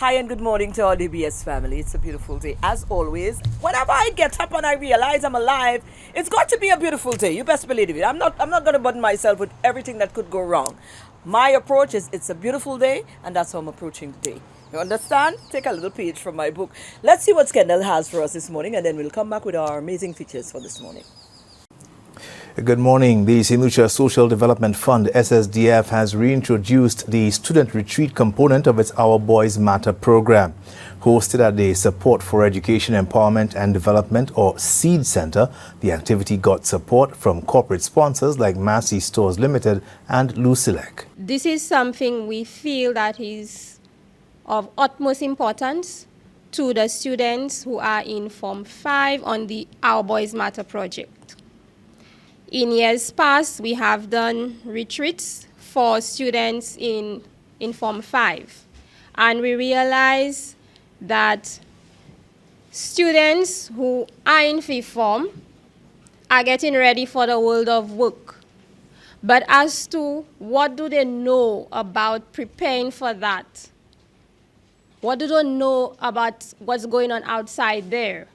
Hi and good morning to our DBS family. It's a beautiful day as always. Whenever I get up and I realize I'm alive, it's got to be a beautiful day. You best believe it. I'm not going to burden myself with everything that could go wrong. My approach is it's a beautiful day, and that's how I'm approaching the day. You understand? Take a little page from my book. Let's see what Kendall has for us this morning, and then we'll come back with our amazing features for this morning. Good morning. The St. Lucia Social Development Fund, SSDF, has reintroduced the student retreat component of its Our Boys Matter program. Hosted at the Support for Education Empowerment and Development, or SEED Center, the activity got support from corporate sponsors like Massey Stores Limited and Lucilec. This is something we feel that is of utmost importance to the students who are in Form 5 on the Our Boys Matter project. In years past, we have done retreats for students in Form 5, and we realize that students who are in 5th form are getting ready for the world of work. But as to what do they know about preparing for that? What do they know about what's going on outside there?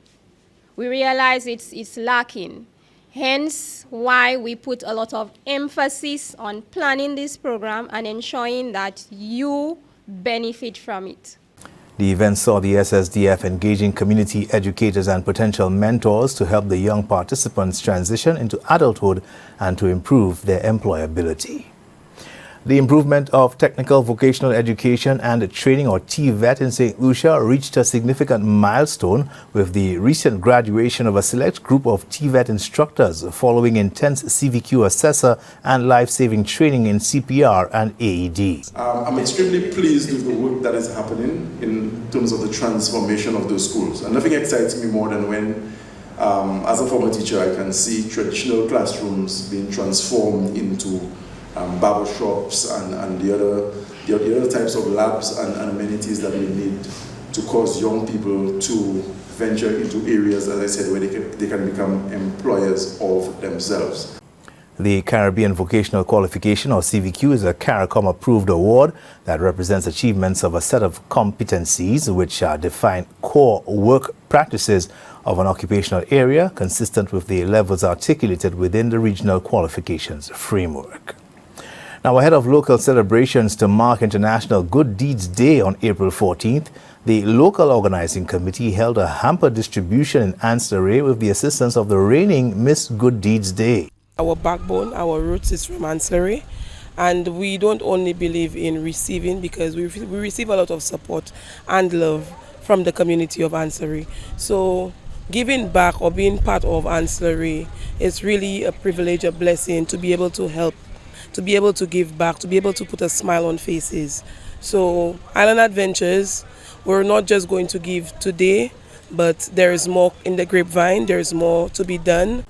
We realize it's lacking. Hence why we put a lot of emphasis on planning this program and ensuring that you benefit from it. The event saw the SSDF engaging community educators and potential mentors to help the young participants transition into adulthood and to improve their employability. The improvement of technical vocational education and training, or TVET, in St. Lucia reached a significant milestone with the recent graduation of a select group of TVET instructors following intense CVQ assessor and life-saving training in CPR and AED. I'm extremely pleased with the work that is happening in terms of the transformation of those schools. And nothing excites me more than when, as a former teacher, I can see traditional classrooms being transformed into barber shops and the other types of labs and amenities that we need to cause young people to venture into areas, as I said, where they can become employers of themselves. The Caribbean Vocational Qualification, or CVQ, is a CARICOM-approved award that represents achievements of a set of competencies which define core work practices of an occupational area consistent with the levels articulated within the Regional Qualifications Framework. Now, ahead of local celebrations to mark International Good Deeds Day on April 14th, the local organizing committee held a hamper distribution in Ancillary with the assistance of the reigning Miss Good Deeds Day. Our backbone, our roots is from Ancillary, and we don't only believe in receiving, because we receive a lot of support and love from the community of Ancillary. So giving back or being part of Ancillary is really a privilege, a blessing to be able to help, to be able to give back, to be able to put a smile on faces. So Island Adventures, we're not just going to give today, but there is more in the grapevine, there is more to be done.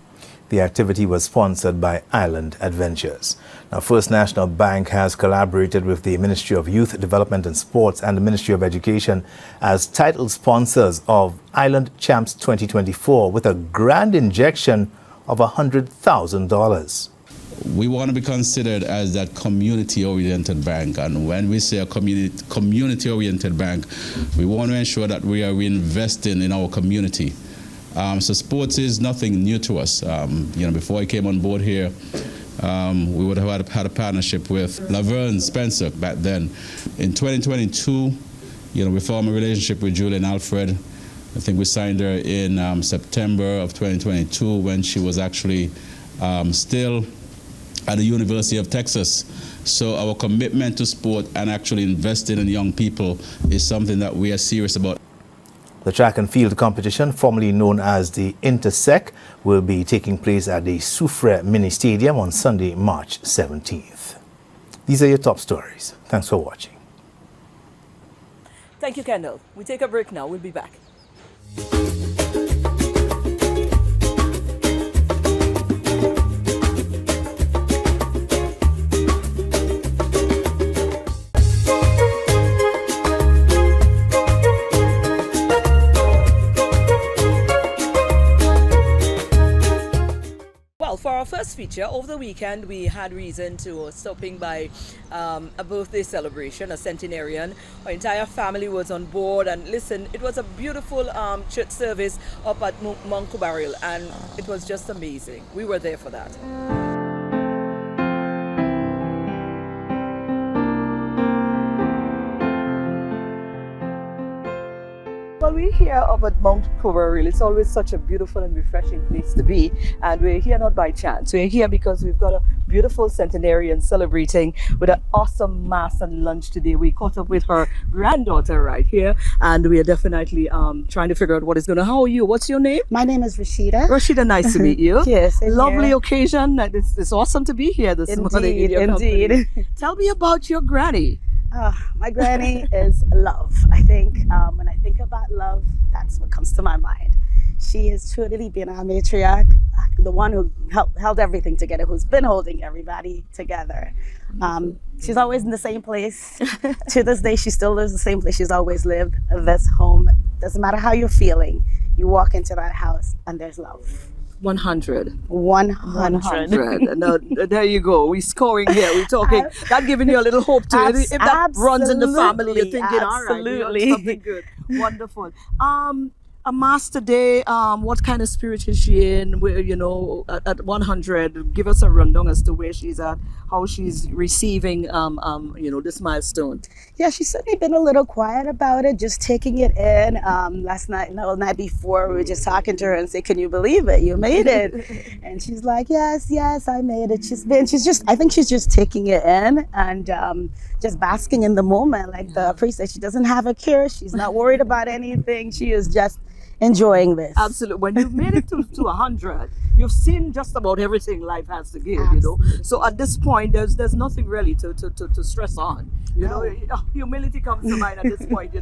The activity was sponsored by Island Adventures. Now, First National Bank has collaborated with the Ministry of Youth Development and Sports and the Ministry of Education as title sponsors of Island Champs 2024 with a grand injection of $100,000. We want to be considered as that community-oriented bank, and when we say a community-oriented bank, we want to ensure that we are reinvesting in our community. So sports is nothing new to us. Before I came on board here, we would have had a partnership with Laverne Spencer back then. In 2022, we formed a relationship with Julian Alfred. I think we signed her in September of 2022 when she was actually still at the University of Texas. So our commitment to sport and actually investing in young people is something that we are serious about. The track and field competition, formerly known as the Intersec, will be taking place at the Soufrière Mini Stadium on Sunday, March 17th. These are your top stories. Thanks for watching. Thank you, Kendall. We take a break now. We'll be back. for our first feature, over the weekend we had reason to stopping by a birthday celebration, a centenarian. Our entire family was on board, and listen, it was a beautiful church service up at Mount Kubaril, and it was just amazing. We were there for that. Well, we're here up at Mount Kubaril. It's always such a beautiful and refreshing place to be. And we're here not by chance. We're here because we've got a beautiful centenarian celebrating with an awesome mass and lunch today. We caught up with her granddaughter right here. And we are definitely trying to figure out what is going to. How are you? What's your name? My name is Rashida. Rashida, nice to meet you. Yes, same Lovely here. occasion. It's awesome to be here this morning. In your company. Indeed. Tell me about your granny. My granny is love. I think when I think about love, that's what comes to my mind. She has truly been our matriarch, the one who held everything together, who's been holding everybody together. She's always in the same place. To this day, she still lives the same place she's always lived, this home. Doesn't matter how you're feeling, you walk into that house and there's love. 100. 100. Now, there you go. We're scoring here. We're talking. That giving you a little hope to it. If that runs in the family, you're thinking, all right, we're on something good. Wonderful. A mass today, what kind of spirit is she in? Where, at 100, give us a rundown as to where she's at, how she's receiving, this milestone. Yeah, she's certainly been a little quiet about it, just taking it in. The night before, we were just talking to her and say, "Can you believe it? You made it." And she's like, "Yes, I made it." I think she's just taking it in and just basking in the moment. Like the priest said, she doesn't have a cure. She's not worried about anything. She is just enjoying this. Absolutely. When you've made it to 100, you've seen just about everything life has to give, So at this point, there's nothing really to stress on. Humility comes to mind at this point,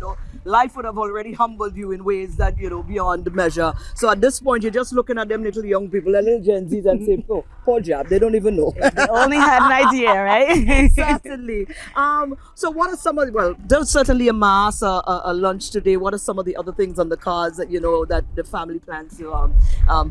Life would have already humbled you in ways that, beyond measure. So at this point, you're just looking at them little young people, the little Gen Zs, and say, oh, poor job, they don't even know. They only had an idea, right? Certainly. So what are some of there's certainly a mass, a lunch today. What are some of the other things on the cards that, that the family plans to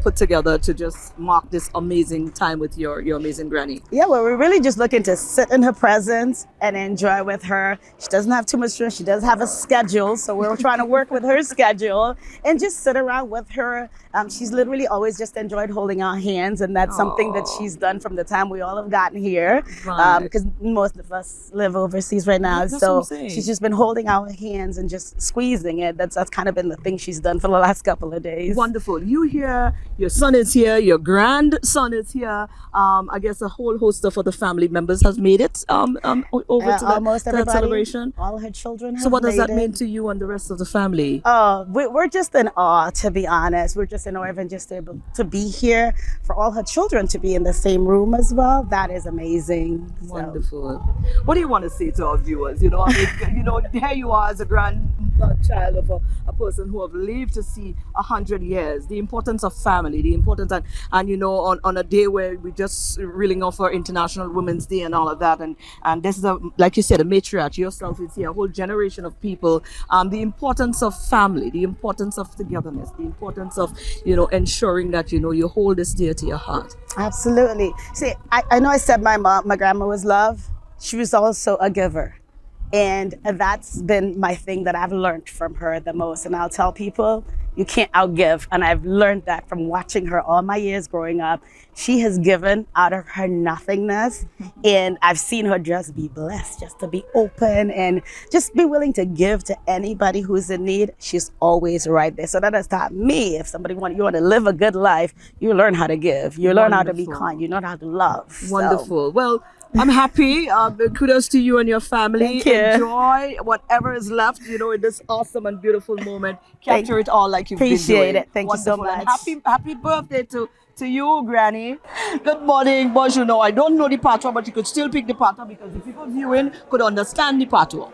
put together to just mark this amazing time with your amazing granny? Yeah, well, we're really just looking to sit in her presence and enjoy with her. She doesn't have too much stress. She does have a schedule, so we're trying to work with her schedule and just sit around with her. She's literally always just enjoyed holding our hands, and that's something that she's done from the time we all have gotten here. Because most of us live overseas right now, so she's just been holding our hands and just squeezing it. That's kind of been the thing she's done for the last couple of days. Wonderful. You here, your son is here, your grandson is here. I guess a whole host of other family members has made it over to almost that everybody, celebration. All her children have So what does that made mean it. to you and the rest of the family? We're just in awe, to be honest. We're just in awe even just able to be here, for all her children to be in the same room as well. That is amazing. Wonderful. What do you want to say to our viewers? Here you are as a grandchild of a person who have lived to see 100 years. The importance of family, the importance and on a day where we just reeling off our International Women's Day and all of that, and this is like you said, a matriarch. Yourself is here, a whole generation of people. The importance of family, the importance of togetherness, the importance of ensuring that you hold this dear to your heart. Absolutely. See, I know I said my grandma was love. She was also a giver. And that's been my thing that I've learned from her the most. And I'll tell people, you can't outgive. And I've learned that from watching her all my years growing up. She has given out of her nothingness. And I've seen her just be blessed, just to be open and just be willing to give to anybody who's in need. She's always right there. So that has taught me, if you want to live a good life, you learn how to give. You learn how to be kind. You learn how to love. Wonderful. Well, I'm happy. Kudos to you and your family. Thank you. Enjoy whatever is left, in this awesome and beautiful moment. Capture it all like you've been doing. Appreciate it. Thank you so Wonderful. much. And happy birthday to you, Granny. Good morning, bonjour. I don't know the patois, but you could still pick the patois because the people viewing could understand the patois.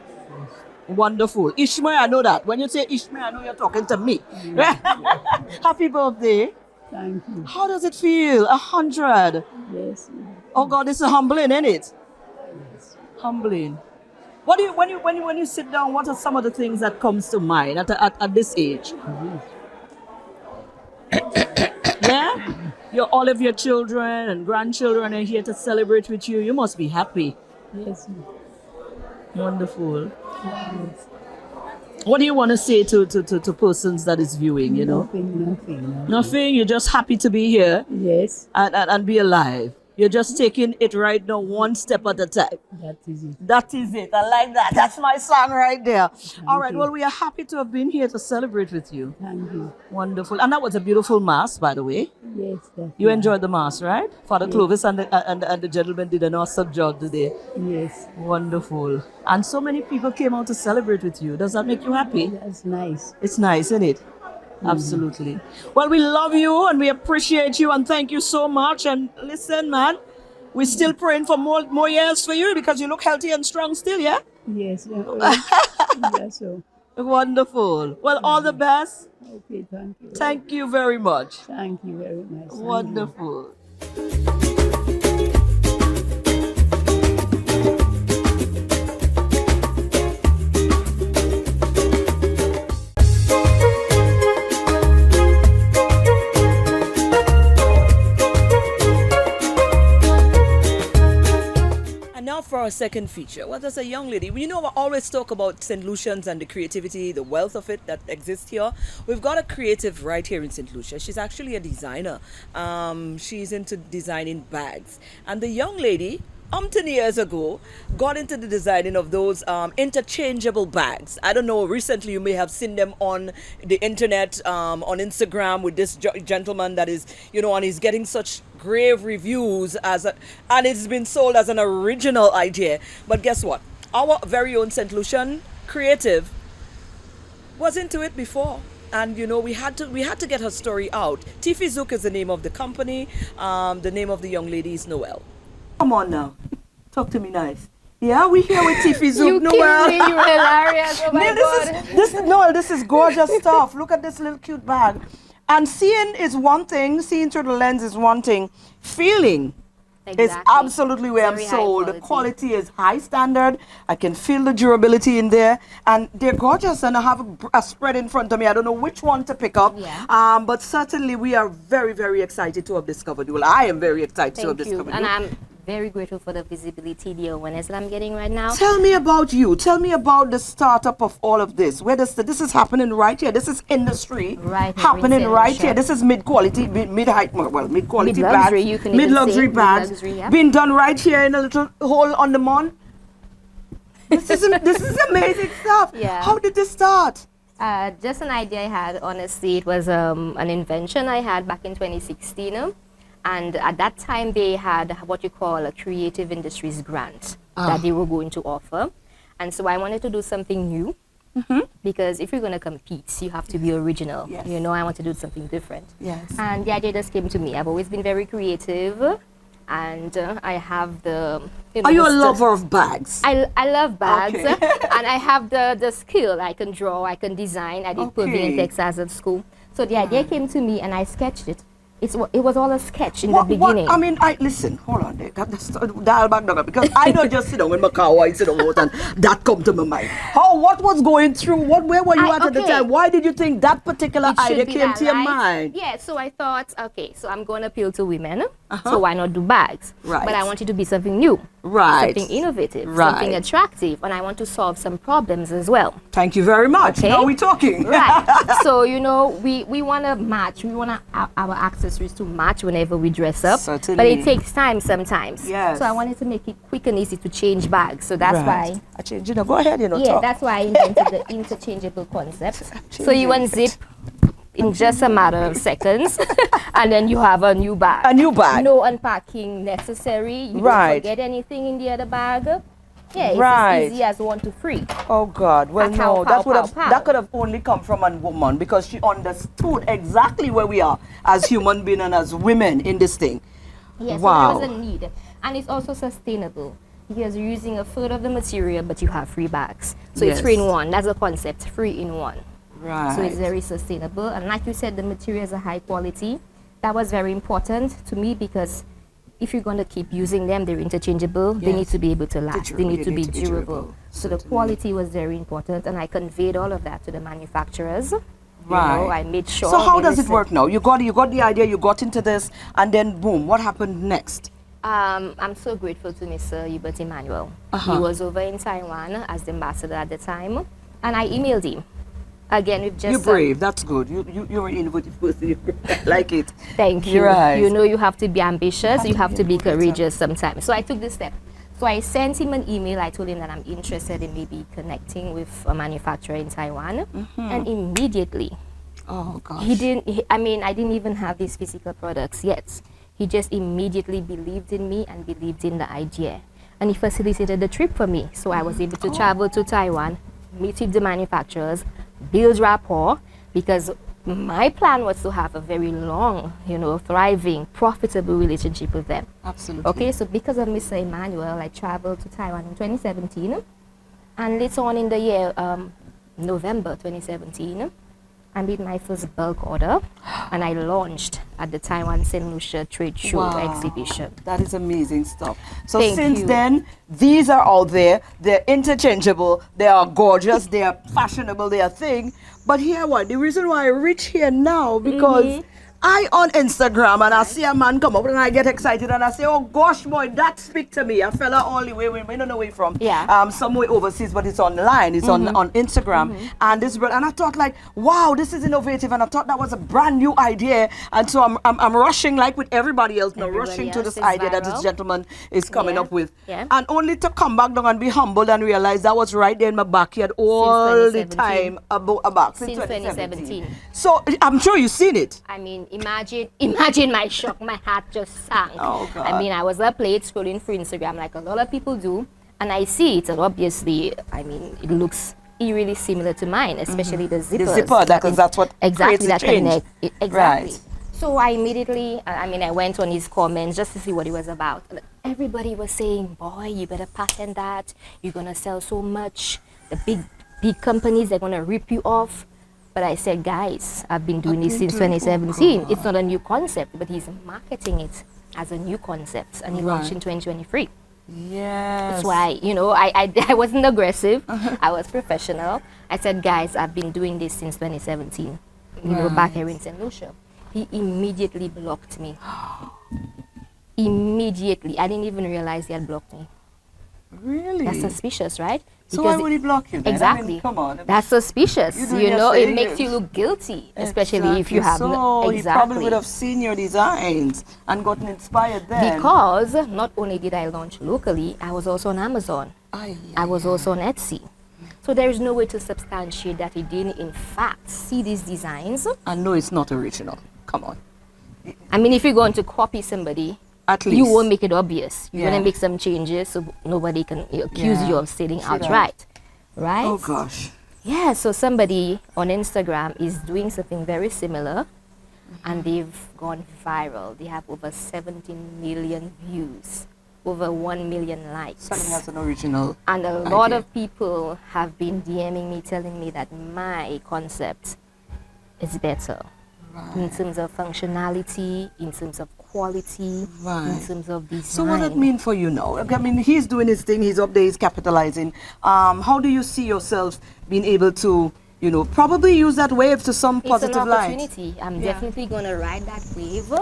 Wonderful. Ishmael, I know that. When you say Ishmael, I know you're talking to me. Happy birthday. Thank you. How does it feel? 100. Yes. Oh God, this is humbling, isn't it? Yes. Humbling. What do you when you sit down? What are some of the things that comes to mind at this age? Yes. Yeah. all of your children and grandchildren are here to celebrate with you. You must be happy. Yes. Wonderful. Yes. What do you want to say to persons that is viewing, you know? Nothing. Nothing. You're just happy to be here Yes, and be alive. You're just taking it right now, one step at a time. that is it. That is it. I like that. That's my song right there. All right. Well, we are happy to have been here to celebrate with you. Thank you. Wonderful. And that was a beautiful mass, by the way. Yes, that's You right. enjoyed the mass, right? Father Clovis and the gentleman did an awesome job today. Yes, Wonderful. And so many people came out to celebrate with you. Does that make you happy? that's nice. It's nice, isn't it? Absolutely. Well, we love you and we appreciate you and thank you so much. And listen, man, we're still praying for more years for you because you look healthy and strong still, yeah? Yes, that's so. Wonderful. Well, all the best. Okay, thank you. Thank you very much. Thank you very much. Thank you. Wonderful. And now for our second feature. Well, there's a young lady. You know, I always talk about St. Lucians and the creativity, the wealth of it that exists here. We've got a creative right here in St. Lucia. She's actually a designer. She's into designing bags. And the young lady, 10 years ago, got into the designing of those interchangeable bags. I don't know, recently you may have seen them on the internet, on Instagram with this gentleman that is, you know, and he's getting such grave reviews and it's been sold as an original idea. But guess what? Our very own St. Lucian creative was into it before. And you know, we had to get her story out. Tiffy Zook is the name of the company. The name of the young lady is Noel. Come on now. Talk to me nice. Yeah, we here with Tiffy Zook. You kidding me? You're hilarious. Oh my God. This is gorgeous stuff. Look at this little cute bag. And seeing is one thing, seeing through the lens is one thing. Feeling is absolutely where I'm Very high sold. The quality. quality is high standard. I can feel the durability in there. And they're gorgeous. And I have a spread in front of me. I don't know which one to pick up. Yeah. But certainly we are very, very excited to have discovered you. Well, I am very excited to have Thank you. discovered And you. I'm very grateful for the visibility, the awareness that I'm getting right now. Tell me about you. Tell me about the startup of all of this. Where does this is happening right here? This is industry Right here, happening Prince right Lucia. here. This is mid-quality, mid-height, well, mid-quality Mid-luxury, bags, you can even mid-luxury say. bags, Mid-luxury, yeah. being done right here in a little hole on the mon. This is amazing stuff. Yeah. How did this start? Just an idea I had, honestly. It was an invention I had back in 2016. And at that time, they had what you call a creative industries grant that they were going to offer. And so I wanted to do something new. Because if you're going to compete, you have to be original. Yes. You know, I want to do something different. Yes. And the idea just came to me. I've always been very creative. And I have the... Are you a lover of bags? I love bags. Okay. And I have the skill. I can draw, I can design. I did Purvey in Texas at school. So the idea came to me and I sketched it. It was all a sketch in the beginning. I mean, listen, hold on there. Dial back down because I don't just sit down in my car while I sit down and that come to my mind. What was going through? Where were you at the time? Why did you think that particular idea came to your mind? Yeah, so I thought, okay, so I'm going to appeal to women. So why not do bags? Right. But I want it to be something new. Right. Something innovative. Right. Something attractive. And I want to solve some problems as well. Thank you very much. Okay. Now we're talking. Right. So, you know, we want to match. We want our accessories to match whenever we dress up. Certainly. But it takes time sometimes. Yes. So I wanted to make it quick and easy to change bags. So that's why. I changed. Go ahead. Yeah, talk. that's why I invented the interchangeable concept. So you unzip in just a matter of seconds, and then you have a new bag. A new bag. No unpacking necessary. You Right. don't forget anything in the other bag. Yeah, it's Right. as easy as 1 to 3. Oh God! Well, Pow, no, pow, pow. that could have only come from a woman because she understood exactly where we are as human beings and as women in this thing. Yes, Wow. so there was a need. And it's also sustainable because you're using a third of the material, but you have 3 bags. So Yes. it's 3 in 1. That's the concept, 3 in 1. Right. So it's very sustainable. And like you said, the materials are high quality. That was very important to me because if you're going to keep using them, they're interchangeable. They Yes. need to be able to last. They need to be durable. So the Certainly. quality was very important. And I conveyed all of that to the manufacturers. You know, I made sure. So how they does it listened. work now? You got the idea, you got into this, and then boom, what happened next? I'm so grateful to Mr. Hubert Emmanuel. Uh-huh. He was over in Taiwan as the ambassador at the time, and I emailed him. Again, with just You're brave. That's good. You're an innovative person. I like it. Thank you. You're right. You know, you have to be ambitious. You have to be innovative. courageous sometimes. So I took this step. So I sent him an email. I told him that I'm interested in maybe connecting with a manufacturer in Taiwan, and immediately Oh gosh. I mean, I didn't even have these physical products yet. He just immediately believed in me and believed in the idea. And he facilitated the trip for me. So I was able to travel to Taiwan, meet with the manufacturers, build rapport, because my plan was to have a very long, you know, thriving, profitable relationship with them. Absolutely. Okay, so because of Mr. Emmanuel, I traveled to Taiwan in 2017. And later on in the year, November 2017, I made my first bulk order and I launched at the Taiwan St. Lucia Trade Show exhibition. That is amazing stuff. So Thank since you. then, these are out there. They're interchangeable. They are gorgeous. They are fashionable. They are thing. But here what? The reason why I reach here now because I on Instagram and I see a man come up and I get excited and I say, oh gosh, boy, that speak to me. A fella all the way, we don't know where from. Yeah. Somewhere overseas, but it's online. It's on Instagram. And this and I thought like, wow, this is innovative. And I thought that was a brand new idea. And so I'm rushing like with everybody else now, Everybody rushing to else this is idea that viral. this gentleman is coming Yeah. up with. Yeah. And only to come back down and be humbled and realize that was right there in my backyard all the 2017. time about Since 2017. So I'm sure you've seen it. I mean, imagine my shock. My heart just sank. Oh, God. I mean, I was up late scrolling through Instagram like a lot of people do, and I see it, and obviously, I mean, it looks eerily similar to mine, especially the zippers. The zipper, that's what exactly creates that the change. connect. Exactly. Right. So I immediately, I went on his comments just to see what it was about. And everybody was saying, boy, you better patent that. You're going to sell so much. The big companies, they're going to rip you off. But I said, guys, I've been doing this since 2017. It's not a new concept, but he's marketing it as a new concept. And he launched in 2023. Yes. That's why, you know, I wasn't aggressive. I was professional. I said, guys, I've been doing this since 2017. You know, back here in St. Lucia. He immediately blocked me. Immediately. I didn't even realize he had blocked me. Really? That's suspicious, right? So why would he block you then? Exactly. I mean, come on. That's suspicious. You're doing You your know, it thing. makes you look guilty, especially if you have so exactly. he probably would have seen your designs and gotten inspired then. Because not only did I launch locally, I was also on Amazon. I was also on Etsy. So there is no way to substantiate that he didn't in fact see these designs. And no, it's not original. Come on. I mean, if you're going to copy somebody, At least. you won't make it obvious. You're Yeah. going to make some changes so nobody can accuse Yeah. you of stealing See that? outright. Right? Oh gosh. Yeah, so somebody on Instagram is doing something very similar and they've gone viral. They have over 17 million views, over 1 million likes. Something has an original. And a lot idea. of people have been DMing me telling me that my concept is better in terms of functionality, in terms of quality, in terms of design. So what does it mean for you now? I mean, he's doing his thing, he's up there, he's capitalizing. How do you see yourself being able to, you know, probably use that wave to some positive It's an light? opportunity. I'm definitely going to ride that wave.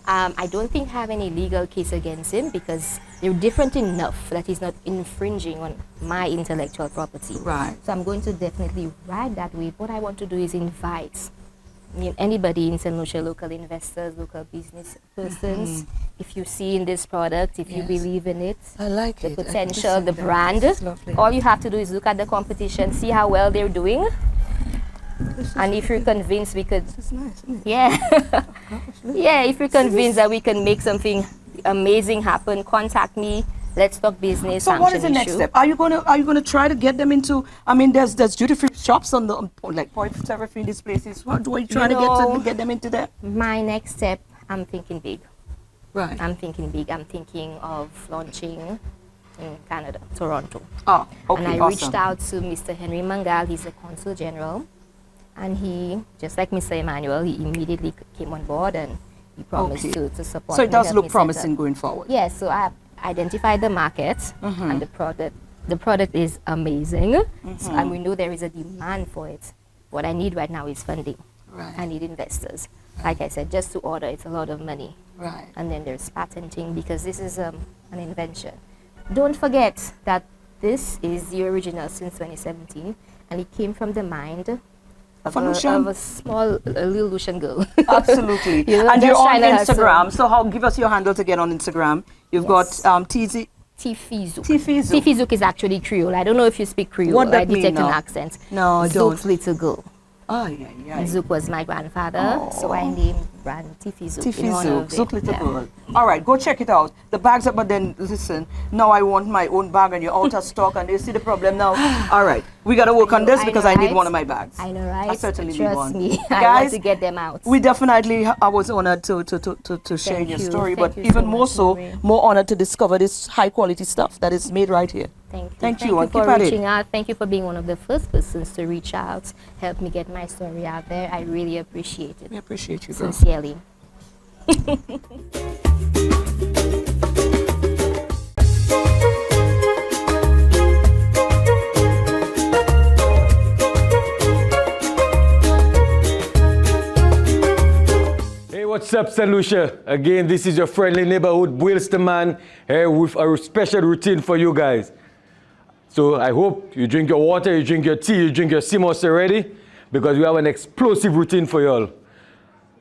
I don't think I have any legal case against him because they're different enough that he's not infringing on my intellectual property. Right. So I'm going to definitely ride that wave. What I want to do is invite anybody in St. Lucia, local investors, local business persons. If you see in this product, if you believe in it, I like the it. potential, the brand, lovely. all you have to do is look at the competition, see how well they're doing. And if you're convinced we could, It's nice, isn't it? yeah, yeah, if you're convinced that we can make something amazing happen, contact me. Let's talk business. So what is the sanction next issue. step? Are you gonna try to get them into? I mean, there's duty free shops on the like point several free these places. What do you try to get them into there? My next step, I'm thinking big. Right. I'm thinking big. I'm thinking of launching in Canada, Toronto. Oh, okay, And I awesome. reached out to Mr. Henry Mangal. He's a consul general. And he, just like Mr. Emmanuel, he immediately came on board and he promised Okay. to support So me, it does help look me set promising up. going forward. Yes, so I identified the market and the product is amazing. So, and we know there is a demand for it. what I need right now is funding. Right. I need investors. Like I said, just to order, it's a lot of money. Right. And then there's patenting, because this is an invention. Don't forget that this is the original since 2017, and it came from the mind of a small little Lucian girl. Absolutely. You know, And you're just on trying to hustle. Instagram. So give us your handle to get on Instagram. You've Yes. got TZ. Tifizuk. Tifizuk. Tifizuk is actually Creole. I don't know if you speak Creole. What that I detect mean an now? accent. No, I don't. Zouk's little girl. Oh, yeah, yeah. And Zouk was my grandfather, so I named brand Tifizuk. in honor Tifizuk, of him. Zouk Little Yeah. Girl. All right, go check it out. The bags up, but then listen, now I want my own bag and you're out of stock and you see the problem now. All right, we got to work on this because I need right? one of my bags. I know, right? I certainly need Trust one. me. I want Guys, to get them out. we definitely, I was honored to share Thank your you. story, Thank but you even so more much, so, Maureen. more honored to discover this high quality stuff that is made right here. Thank you. Thank you, and for keep at it. reaching out. Thank you for being one of the first persons to reach out, help me get my story out there. I really appreciate it. We appreciate you, girl. Sincerely. Hey, what's up, St. Lucia? Again, this is your friendly neighborhood Bweelzfit here with a special routine for you guys. So I hope you drink your water, you drink your tea, you drink your CMOS already, because we have an explosive routine for y'all.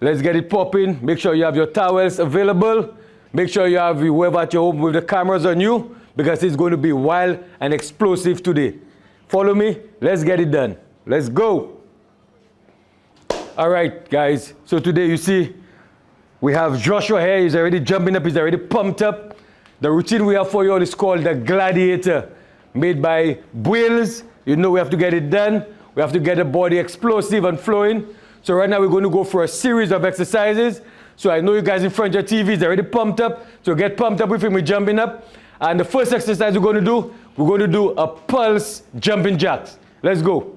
Let's get it popping. Make sure you have your towels available. Make sure you have whoever at your home with the cameras on you, because it's going to be wild and explosive today. Follow me. Let's get it done. Let's go. All right, guys. So today you see we have Joshua here. He's already jumping up. He's already pumped up. The routine we have for you all is called the Gladiator, made by Bweelz. You know we have to get it done. We have to get the body explosive and flowing. So right now we're going to go for a series of exercises. So I know you guys in front of your TVs are already pumped up. So get pumped up with him. We're jumping up. And the first exercise we're going to do a pulse jumping jacks. Let's go.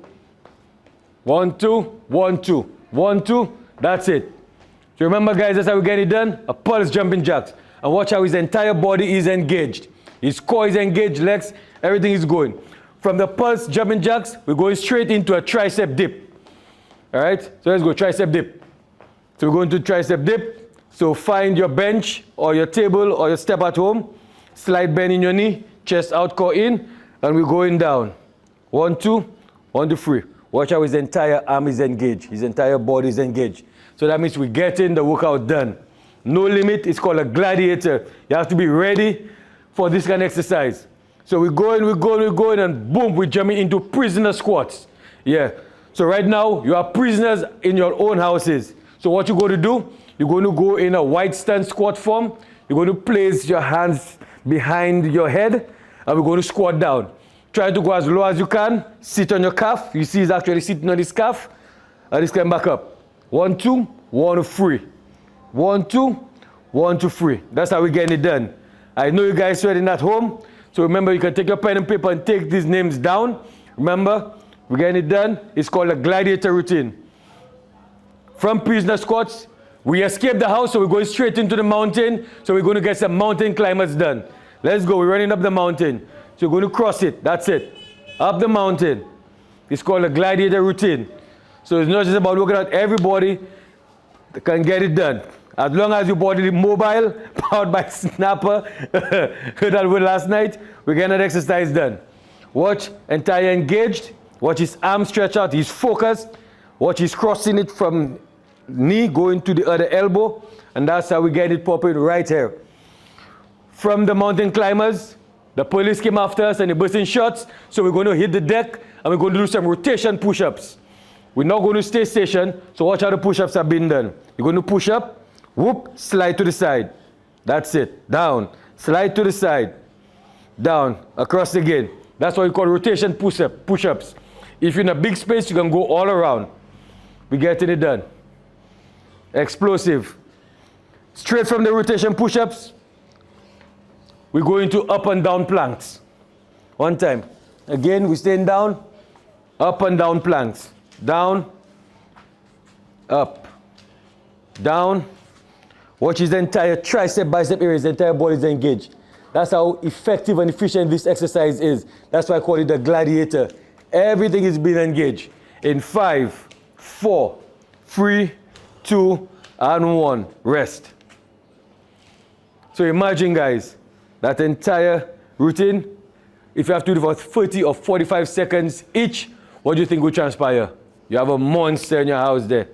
1, 2, 1, 2, 1, 2. That's it. So remember, guys, that's how we get it done. A pulse jumping jacks. And watch how his entire body is engaged. His core is engaged, legs, everything is going. From the pulse jumping jacks, we're going straight into a tricep dip. All right? So let's go, tricep dip. So we're going to tricep dip. So find your bench or your table or your step at home. Slight bend in your knee, chest out, core in, and we're going down. 1, 2, 1, 2, 3. Watch how his entire arm is engaged. His entire body is engaged. So that means we're getting the workout done. No limit. It's called a gladiator. You have to be ready for this kind of exercise. So we're going, and boom, we're jumping into prisoner squats. Yeah. So right now, you are prisoners in your own houses. So what you're going to do, you're going to go in a wide stance squat form. You're going to place your hands behind your head, and we're going to squat down. Try to go as low as you can. Sit on your calf. You see he's actually sitting on his calf. And he's coming back up. 1, 2, 1, 3. 1, 2, 1, 2, 3. That's how we're getting it done. I know you guys sweating at home. So remember, you can take your pen and paper and take these names down. Remember, we're getting it done. It's called a gladiator routine. From prisoner squats, we escaped the house, so we're going straight into the mountain. So we're going to get some mountain climbers done. Let's go. We're running up the mountain. So you're going to cross it. That's it. Up the mountain. It's called a gladiator routine. So it's not just about working out. Everybody can get it done. As long as your body is mobile, powered by Snapper, heard that word last night, we're getting that exercise done. Watch, entire engaged. Watch his arm stretch out. He's focused. Watch, he's crossing it from knee going to the other elbow. And that's how we get it popping right here. From the mountain climbers, the police came after us and they burst in shots. So we're going to hit the deck and we're going to do some rotation push-ups. We're not going to stay stationed. So watch how the push-ups are being done. You're going to push up, whoop, slide to the side. That's it. Down. Slide to the side. Down. Across again. That's what we call rotation push-ups. If you're in a big space, you can go all around. We're getting it done. Explosive. Straight from the rotation push-ups, we go into up and down planks. One time. Again, we're staying down. Up and down planks. Down. Up. Down. Watch his entire tricep, bicep area, his entire body is engaged. That's how effective and efficient this exercise is. That's why I call it the gladiator. Everything is being engaged. In 5, 4, 3, 2, and 1. Rest. So imagine, guys, that entire routine, if you have to do it for 30 or 45 seconds each, what do you think will transpire? You have a monster in your house there.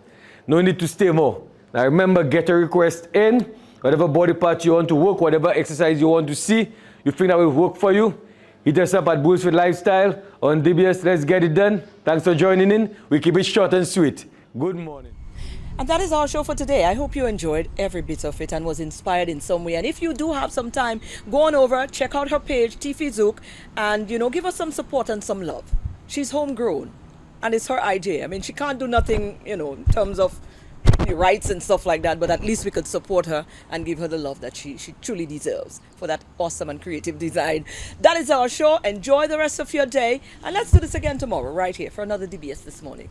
No need to stay more. Now remember, get a request in. Whatever body part you want to work, whatever exercise you want to see, you think that will work for you, hit us up at Bweelzfit Lifestyle on DBS. Let's get it done. Thanks for joining in. We keep it short and sweet. Good morning. And that is our show for today. I hope you enjoyed every bit of it and was inspired in some way. And if you do have some time, go on over, check out her page, Tiffy Zook, and, give us some support and some love. She's homegrown, and it's her idea. I mean, she can't do nothing, in terms of rights and stuff like that, but at least we could support her and give her the love that she truly deserves for that awesome and creative design. That is our show. Enjoy the rest of your day, and let's do this again tomorrow right here for another DBS This Morning.